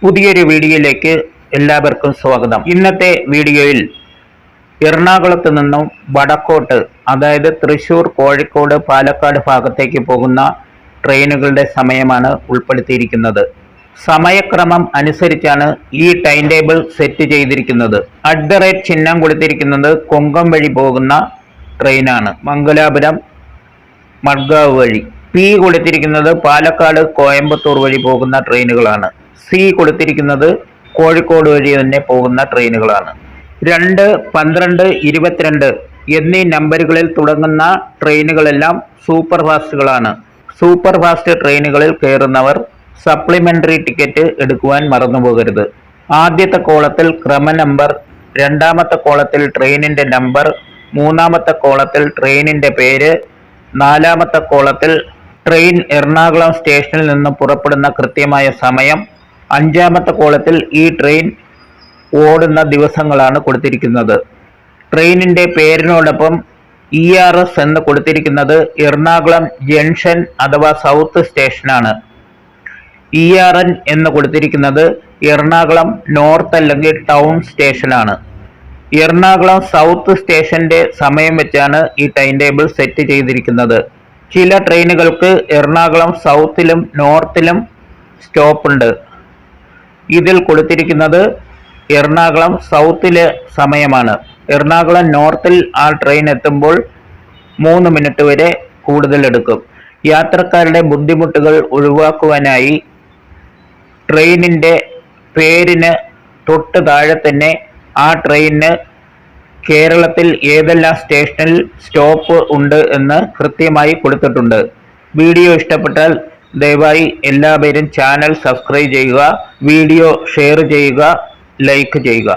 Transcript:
പുതിയൊരു വീഡിയോയിലേക്ക് എല്ലാവർക്കും സ്വാഗതം. ഇന്നത്തെ വീഡിയോയിൽ എറണാകുളത്ത് നിന്നും വടക്കോട്ട്, അതായത് തൃശ്ശൂർ, കോഴിക്കോട്, പാലക്കാട് ഭാഗത്തേക്ക് പോകുന്ന ട്രെയിനുകളുടെ സമയമാണ് ഉൾപ്പെടുത്തിയിരിക്കുന്നത്. സമയക്രമം അനുസരിച്ചാണ് ഈ ടൈം ടേബിൾ സെറ്റ് ചെയ്തിരിക്കുന്നത്. @ ചിഹ്നം കൊടുത്തിരിക്കുന്നത് കൊങ്കം വഴി പോകുന്ന ട്രെയിനാണ്, മംഗലാപുരം മഡ്ഗാവ് വഴി. P കൊടുത്തിരിക്കുന്നത് പാലക്കാട് കോയമ്പത്തൂർ വഴി പോകുന്ന ട്രെയിനുകളാണ്. C കൊടുത്തിരിക്കുന്നത് കോഴിക്കോട് വഴി തന്നെ പോകുന്ന ട്രെയിനുകളാണ്. 2, 12, 22 എന്നീ നമ്പറുകളിൽ തുടങ്ങുന്ന ട്രെയിനുകളെല്ലാം സൂപ്പർ ഫാസ്റ്റുകളാണ്. സൂപ്പർ ഫാസ്റ്റ് ട്രെയിനുകളിൽ കയറുന്നവർ സപ്ലിമെന്ററി ടിക്കറ്റ് എടുക്കുവാൻ മറന്നുപോകരുത്. ആദ്യത്തെ കോളത്തിൽ ക്രമ നമ്പർ, രണ്ടാമത്തെ കോളത്തിൽ ട്രെയിനിന്റെ നമ്പർ, മൂന്നാമത്തെ കോളത്തിൽ ട്രെയിനിന്റെ പേര്, നാലാമത്തെ കോളത്തിൽ ട്രെയിൻ എറണാകുളം സ്റ്റേഷനിൽ നിന്ന് പുറപ്പെടുന്ന കൃത്യമായ സമയം, അഞ്ചാമത്തെ കോളത്തിൽ ഈ ട്രെയിൻ ഓടുന്ന ദിവസങ്ങളാണ് കൊടുത്തിരിക്കുന്നത്. ട്രെയിനിന്റെ പേരിനോടൊപ്പം ERS എന്ന് കൊടുത്തിരിക്കുന്നത് എറണാകുളം ജംഗ്ഷൻ അഥവാ സൗത്ത് സ്റ്റേഷനാണ്. ERN എന്ന് കൊടുത്തിരിക്കുന്നത് എറണാകുളം നോർത്ത് അല്ലെങ്കിൽ ടൗൺ സ്റ്റേഷനാണ്. എറണാകുളം സൗത്ത് സ്റ്റേഷന്റെ സമയം വെച്ചാണ് ഈ ടൈം ടേബിൾ സെറ്റ് ചെയ്തിരിക്കുന്നത്. ചില ട്രെയിനുകൾക്ക് എറണാകുളം സൗത്തിലും നോർത്തിലും സ്റ്റോപ്പ് ഉണ്ട്. ഇതിൽ കൊടുത്തിരിക്കുന്നത് എറണാകുളം സൗത്തിലെ സമയമാണ്. എറണാകുളം നോർത്തിൽ ആ ട്രെയിൻ എത്തുമ്പോൾ 3 മിനിറ്റ് വരെ കൂടുതൽ എടുക്കും. യാത്രക്കാരുടെ ബുദ്ധിമുട്ടുകൾ ഒഴിവാക്കുവാനായി ട്രെയിനിന്റെ പേരിന് തൊട്ട് താഴെ തന്നെ ആ ട്രെയിനിന് കേരളത്തിൽ ഏതെല്ലാം സ്റ്റേഷനിൽ സ്റ്റോപ്പ് ഉണ്ട് എന്ന് കൃത്യമായി കൊടുത്തിട്ടുണ്ട്. വീഡിയോ ഇഷ്ടപ്പെട്ടാൽ ദയവായി എല്ലാവരും ചാനൽ സബ്സ്ക്രൈബ് ചെയ്യുക, വീഡിയോ ഷെയർ ചെയ്യുക, ലൈക്ക് ചെയ്യുക.